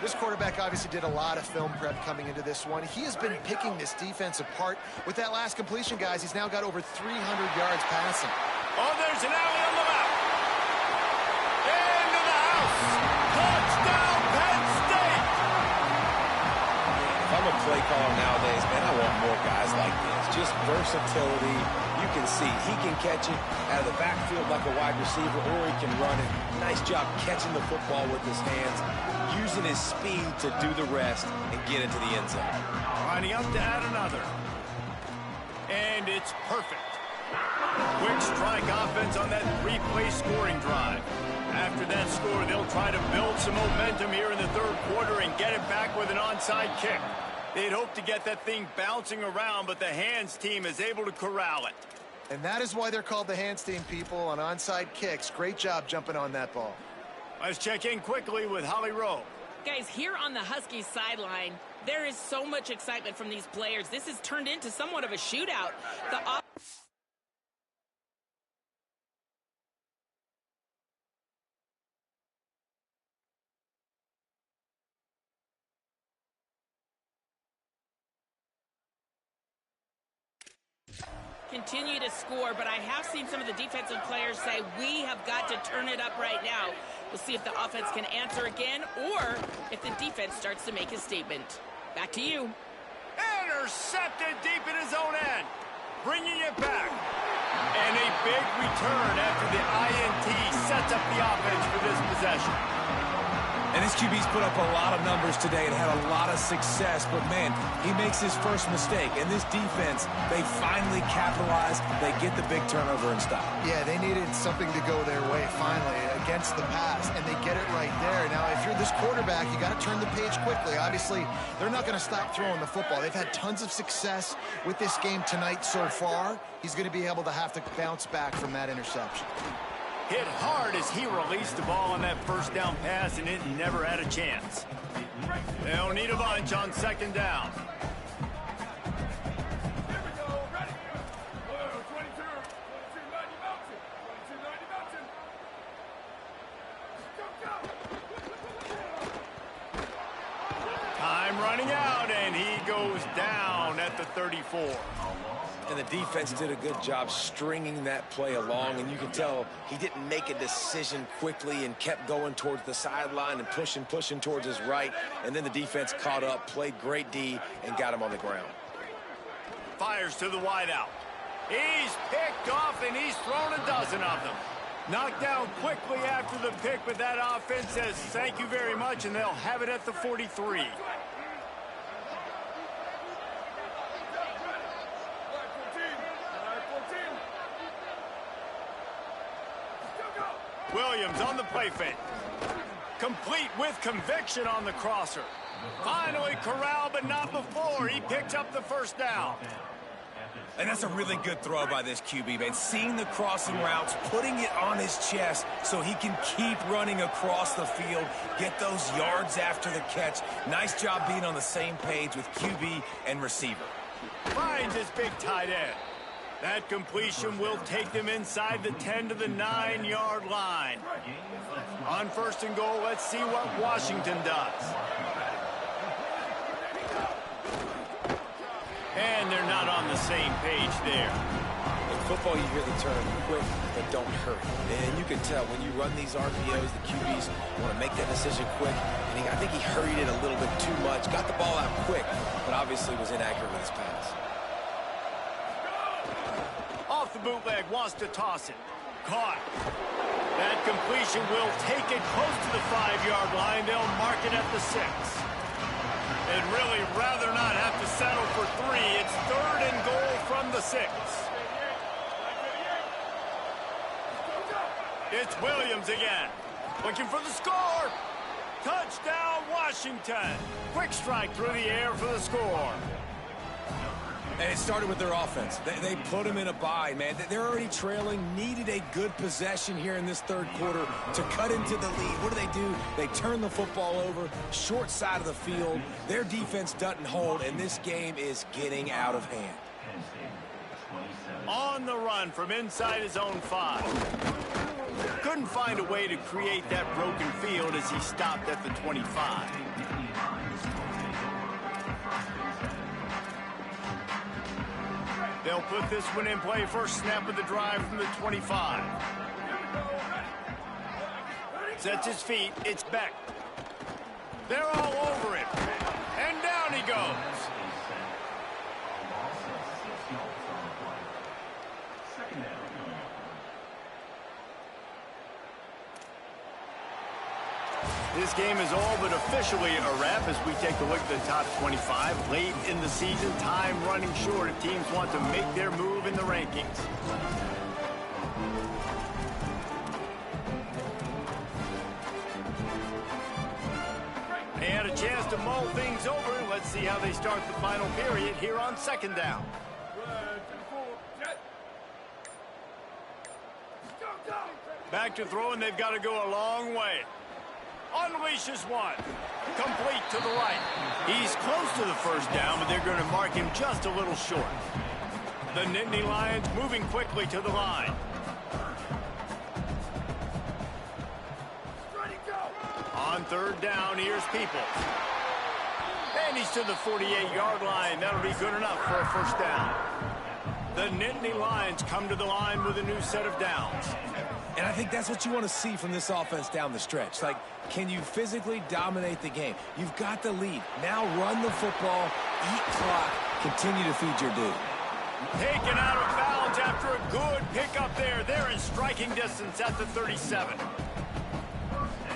This quarterback obviously did a lot of film prep coming into this one. He has been picking this defense apart. With that last completion, guys, he's now got over 300 yards passing. Oh, there's an alley on the left. Into the house. Touchdown, Penn State. If I'm a play caller nowadays, man, I want more guys like this. Just versatility. You can see he can catch it out of the backfield like a wide receiver, or he can run it. Nice job catching the football with his hands, using his speed to do the rest and get into the end zone. Lining up to add another. And it's perfect. Quick strike offense on that 3-play scoring drive. After that score, they'll try to build some momentum here in the 3rd quarter and get it back with an onside kick. They'd hope to get that thing bouncing around, but the hands team is able to corral it. And that is why they're called the hands team, people, on onside kicks. Great job jumping on that ball. Let's check in quickly with Holly Rowe. Guys, here on the Huskies sideline, there is so much excitement from these players. This has turned into somewhat of a shootout. Continue to score, but I have seen some of the defensive players say we have got to turn it up right now. We'll see if the offense can answer again or if the defense starts to make a statement. Back to you. Intercepted deep in his own end. Bringing it back. And a big return after the INT sets up the offense for this possession. And this QB's put up a lot of numbers today and had a lot of success, but man, he makes his first mistake. And this defense, they finally capitalize. They get the big turnover and stop. Yeah, they needed something to go their way finally against the pass, and they get it right there. Now, if you're this quarterback, you got to turn the page quickly. Obviously, they're not going to stop throwing the football. They've had tons of success with this game tonight so far. He's going to be able to have to bounce back from that interception. Hit hard as he released the ball on that first down pass, and it never had a chance. They'll need a bunch on second down. Time running out, and he goes down at the 34. And the defense did a good job stringing that play along, and you can tell he didn't make a decision quickly and kept going towards the sideline and pushing towards his right, and then the defense caught up, played great D, and got him on the ground. Fires to the wideout. He's picked off, and he's thrown a dozen of them. Knocked down quickly after the pick, but that offense says thank you very much, and they'll have it at the 43. Williams on the play fake. Complete with conviction on the crosser. Finally corralled, but not before. He picked up the first down. And that's a really good throw by this QB, man. Seeing the crossing routes, putting it on his chest so he can keep running across the field, get those yards after the catch. Nice job being on the same page with QB and receiver. Finds his big tight end. That completion will take them inside the 10 to the 9-yard line. On first and goal, let's see what Washington does. And they're not on the same page there. In football, you hear the term quick, but don't hurry. And you can tell when you run these RPOs, the QBs want to make that decision quick. And I think he hurried it a little bit too much. Got the ball out quick, but obviously was inaccurate with his pass. Off the bootleg, wants to toss it. Caught. That completion will take it close to the 5-yard line. They'll mark it at the 6. They'd really rather not have to settle for 3. It's third and goal from the 6. It's Williams again. Looking for the score. Touchdown, Washington. Quick strike through the air for the score. And it started with their offense. They put them in a bind, man. They're already trailing, needed a good possession here in this third quarter to cut into the lead. What do? They turn the football over, short side of the field. Their defense doesn't hold, and this game is getting out of hand. On the run from inside his own 5. Couldn't find a way to create that broken field as he stopped at the 25. They'll put this one in play. First snap of the drive from the 25. Sets his feet. It's Beck. They're all over it. And down he goes. This game is all but officially a wrap as we take a look at the top 25. Late in the season, time running short if teams want to make their move in the rankings. They had a chance to mull things over. Let's see how they start the final period here on second down. Back to throw, and they've got to go a long way. Unleashes one. Complete to the right. He's close to the first down, but they're going to mark him just a little short. The Nittany Lions moving quickly to the line. On third down, here's Peoples. And he's to the 48-yard line. That'll be good enough for a first down. The Nittany Lions come to the line with a new set of downs. And I think that's what you want to see from this offense down the stretch. Like, can you physically dominate the game? You've got the lead. Now run the football, eat clock, continue to feed your dude. Taken out of bounds after a good pickup there. They're in striking distance at the 37.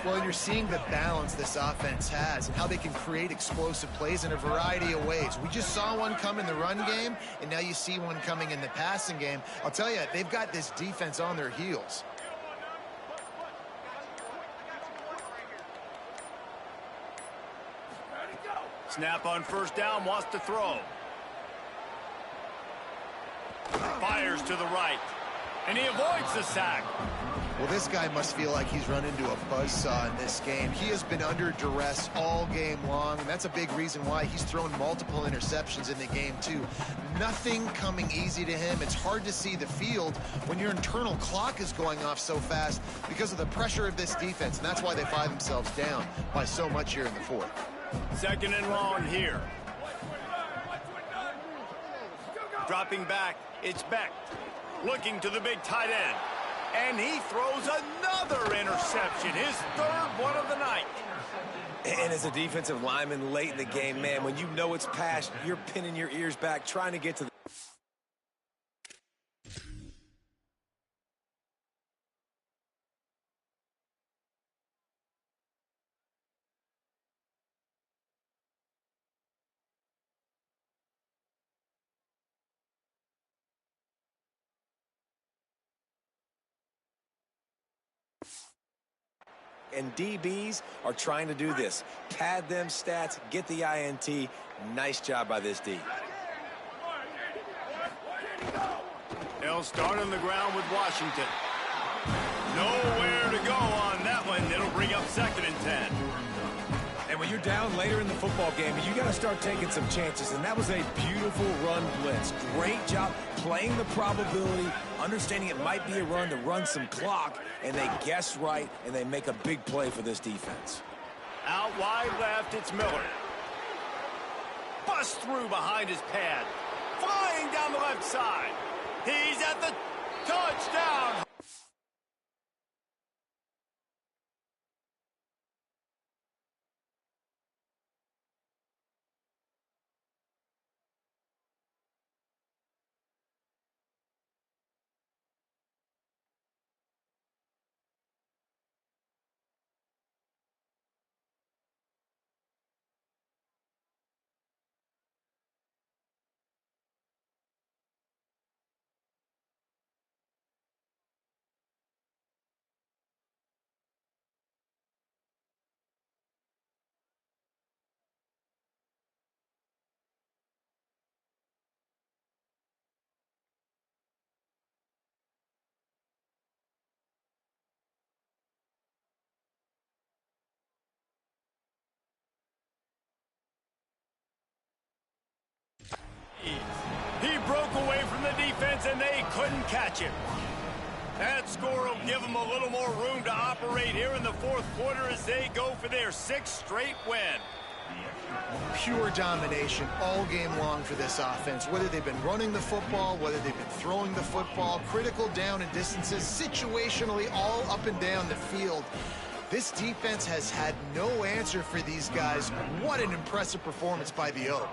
Well, you're seeing the balance this offense has and how they can create explosive plays in a variety of ways. We just saw one come in the run game, and now you see one coming in the passing game. I'll tell you, they've got this defense on their heels. Snap on first down, wants to throw. Fires to the right, and he avoids the sack. Well, this guy must feel like he's run into a buzzsaw in this game. He has been under duress all game long, and that's a big reason why he's thrown multiple interceptions in the game, too. Nothing coming easy to him. It's hard to see the field when your internal clock is going off so fast because of the pressure of this defense, and that's why they find themselves down by so much here in the fourth. Second and long here. Dropping back, it's Beck. Looking to the big tight end. And he throws another interception, his third one of the night. And as a defensive lineman late in the game, man, when you know it's past, you're pinning your ears back, trying to get to the... And DBs are trying to do this. Pad them stats, get the INT. Nice job by this D. They'll start on the ground with Washington. Nowhere to go on that one. It'll bring up second and 10. And when you're down later in the football game, you got to start taking some chances. And that was a beautiful run blitz. Great job playing the probability, understanding it might be a run to run some clock, and they guess right, and they make a big play for this defense. Out wide left, it's Miller. Bust through behind his pad. Flying down the left side. He's at the touchdown. He broke away from the defense, and they couldn't catch him. That score will give them a little more room to operate here in the fourth quarter as they go for their sixth straight win. Pure domination all game long for this offense. Whether they've been running the football, whether they've been throwing the football, critical down and distances, situationally all up and down the field. This defense has had no answer for these guys. What an impressive performance by the O.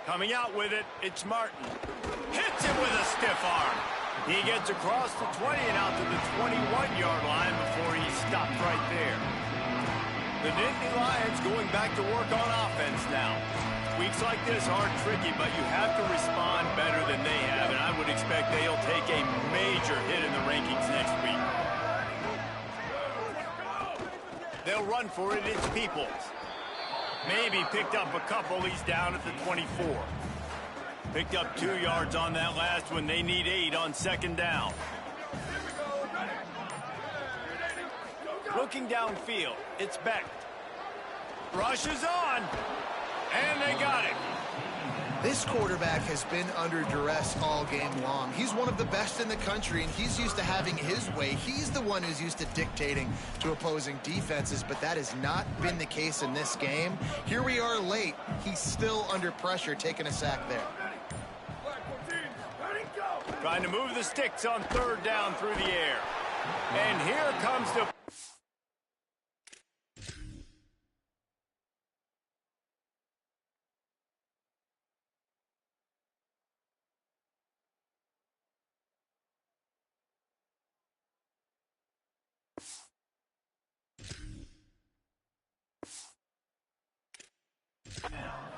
Coming out with it, it's Martin. Hits him with a stiff arm. He gets across the 20 and out to the 21-yard line before he stopped right there. The Nittany Lions going back to work on offense now. Weeks like this are tricky, but you have to respond better than they have, and I would expect they'll take a major hit in the rankings next week. They'll run for it, it's Peoples. Maybe picked up a couple. He's down at the 24. Picked up 2 yards on that last one. They need 8 on second down. Looking downfield, it's Beck. Rushes on, and they got him. This quarterback has been under duress all game long. He's one of the best in the country, and he's used to having his way. He's the one who's used to dictating to opposing defenses, but that has not been the case in this game. Here we are late. He's still under pressure, taking a sack there. Trying to move the sticks on third down through the air. And here comes the...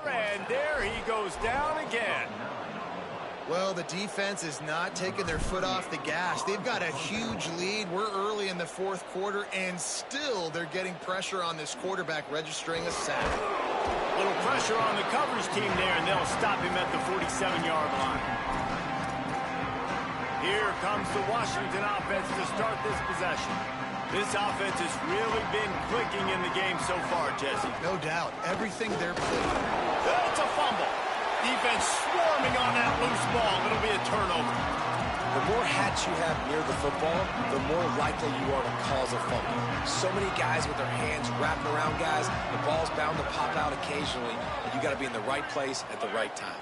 And there he goes down again. Well, the defense is not taking their foot off the gas. They've got a huge lead. We're early in the fourth quarter, and still they're getting pressure on this quarterback, registering a sack. Little pressure on the coverage team there, and they'll stop him at the 47-yard line. Here comes the Washington offense to start this possession. This offense has really been clicking in the game so far, Jesse. No doubt. Everything they're playing. That's a fumble. Defense swarming on that loose ball. It'll be a turnover. The more hats you have near the football, the more likely you are to cause a fumble. So many guys with their hands wrapping around guys, the ball's bound to pop out occasionally, and you got to be in the right place at the right time.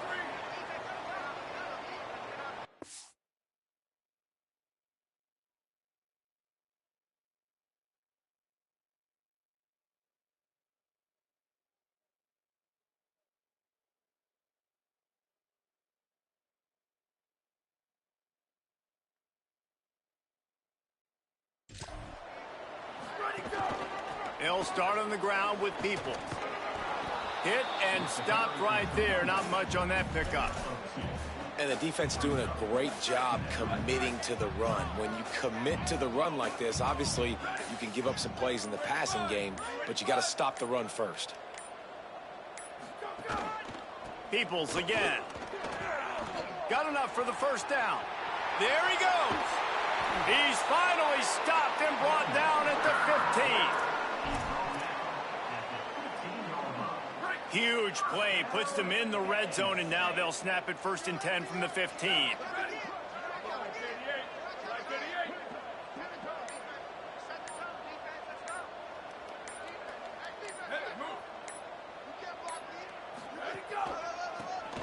They'll start on the ground with people. Hit and stopped right there. Not much on that pickup. And the defense doing a great job committing to the run. When you commit to the run like this, obviously you can give up some plays in the passing game, but you got to stop the run first. Peoples again. Got enough for the first down. There he goes. He's finally stopped and brought down at the 15. Huge play, puts them in the red zone, and now they'll snap it 1st and 10 from the 15.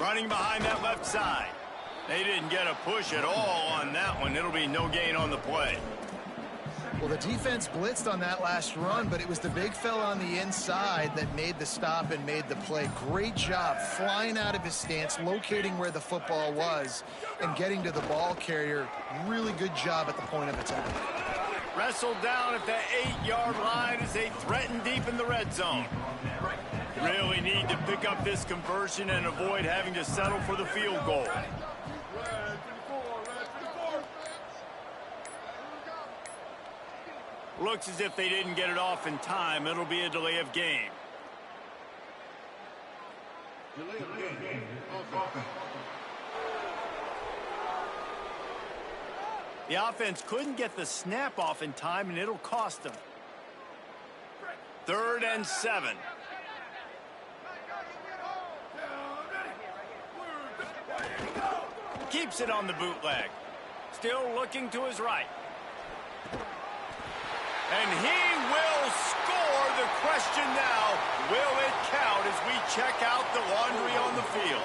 Running behind that left side. They didn't get a push at all on that one. It'll be no gain on the play. Well, the defense blitzed on that last run, but it was the big fella on the inside that made the stop and made the play. Great job flying out of his stance, locating where the football was, and getting to the ball carrier. Really good job at the point of attack. Wrestled down at the 8-yard line as they threaten deep in the red zone. Really need to pick up this conversion and avoid having to settle for the field goal. Looks as if they didn't get it off in time. It'll be a delay of game. The offense couldn't get the snap off in time, and it'll cost them. 3rd and 7. Keeps it on the bootleg. Still looking to his right. And he will score. The question now, will it count as we check out the laundry on the field?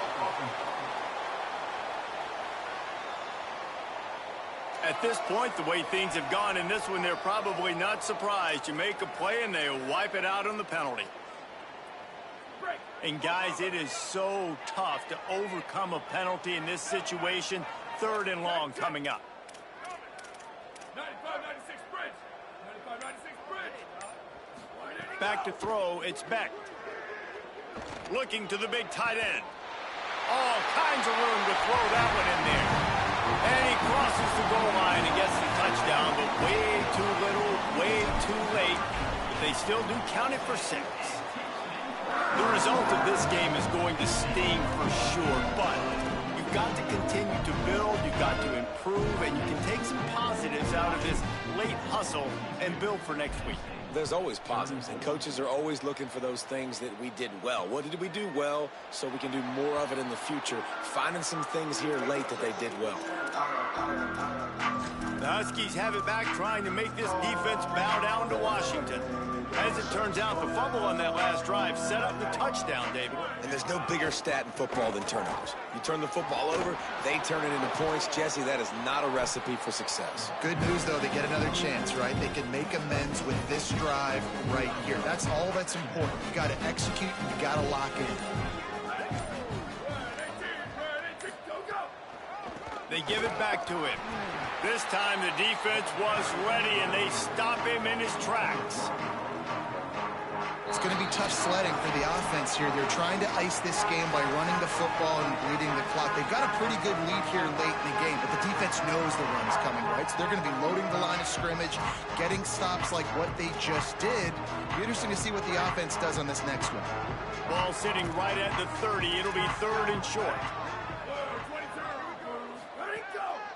At this point, the way things have gone in this one, they're probably not surprised. You make a play and they wipe it out on the penalty. And guys, it is so tough to overcome a penalty in this situation. 3rd and long coming up. Back to throw, it's Beck. Looking to the big tight end. All kinds of room to throw that one in there. And he crosses the goal line and gets the touchdown, but way too little, way too late. But they still do count it for 6. The result of this game is going to sting for sure, but you've got to continue to build, you've got to improve, and you can take some positives out of this late hustle and build for next week. There's always positives, and coaches are always looking for those things that we did well. What did we do well so we can do more of it in the future? Finding some things here late that they did well. The Huskies have it back, trying to make this defense bow down to Washington. As it turns out, the fumble on that last drive set up the touchdown, David. And there's no bigger stat in football than turnovers. You turn the football over, they turn it into points. Jesse, that is not a recipe for success. Good news, though, they get another chance, right? They can make amends with this drive right here. That's all that's important. You got to execute, and you got to lock in. They give it back to him. This time the defense was ready, and they stop him in his tracks. It's going to be tough sledding for the offense here. They're trying to ice this game by running the football and bleeding the clock. They've got a pretty good lead here late in the game, but the defense knows the run's coming, right? So they're going to be loading the line of scrimmage, getting stops like what they just did. It'll be interesting to see what the offense does on this next one. Ball sitting right at the 30. It'll be 3rd and short.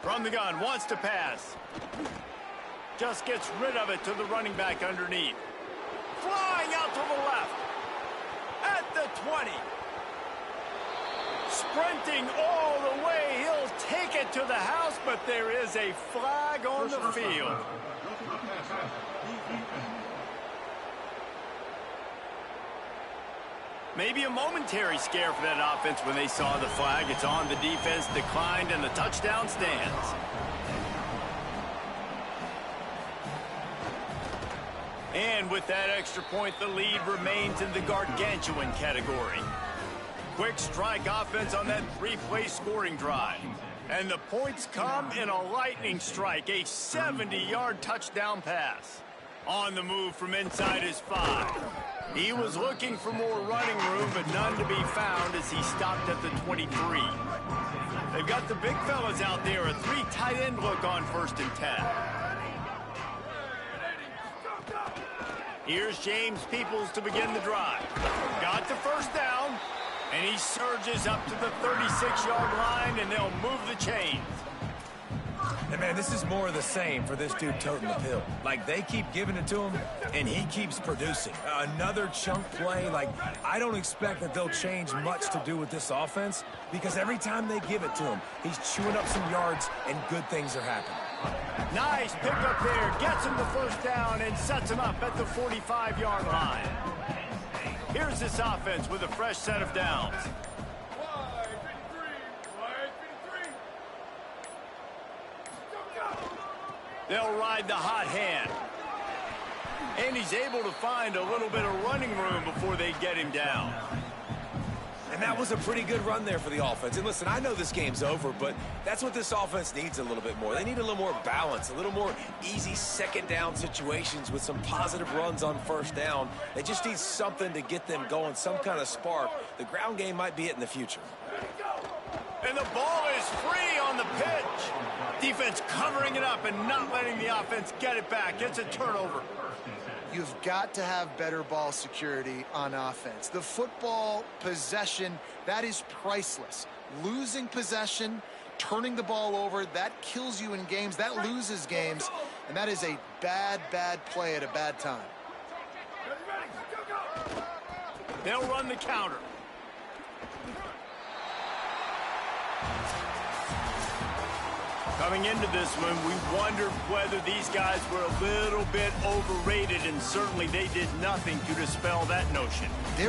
From the gun, wants to pass. Just gets rid of it to the running back underneath. Flying out to the left. At the 20. Sprinting all the way. He'll take it to the house, but there is a flag on the field. Maybe a momentary scare for that offense when they saw the flag. It's on. The defense declined, and the touchdown stands. And with that extra point, the lead remains in the gargantuan category. Quick strike offense on that 3-play scoring drive. And the points come in a lightning strike, a 70-yard touchdown pass. On the move from inside his 5. He was looking for more running room, but none to be found as he stopped at the 23. They've got the big fellas out there, a 3 tight end look on 1st and 10. Here's James Peoples to begin the drive. Got the 1st down, and he surges up to the 36-yard line, and they'll move the chains. And, man, this is more of the same for this dude toting the pill. Like, they keep giving it to him, and he keeps producing. Another chunk play. Like, I don't expect that they'll change much to do with this offense because every time they give it to him, he's chewing up some yards, and good things are happening. Nice pickup there. Gets him the 1st down and sets him up at the 45-yard line. Here's this offense with a fresh set of downs. They'll ride the hot hand. And he's able to find a little bit of running room before they get him down. And that was a pretty good run there for the offense. And listen, I know this game's over, but that's what this offense needs a little bit more. They need a little more balance, a little more easy 2nd down situations with some positive runs on 1st down. They just need something to get them going, some kind of spark. The ground game might be it in the future. And the ball is free on the pitch. Defense covering it up and not letting the offense get it back. It's a turnover. You've got to have better ball security on offense. The football possession, that is priceless. Losing possession, turning the ball over, that kills you in games. That loses games. And that is a bad, bad play at a bad time. They'll run the counter. Coming into this one, we wondered whether these guys were a little bit overrated, and certainly they did nothing to dispel that notion. They were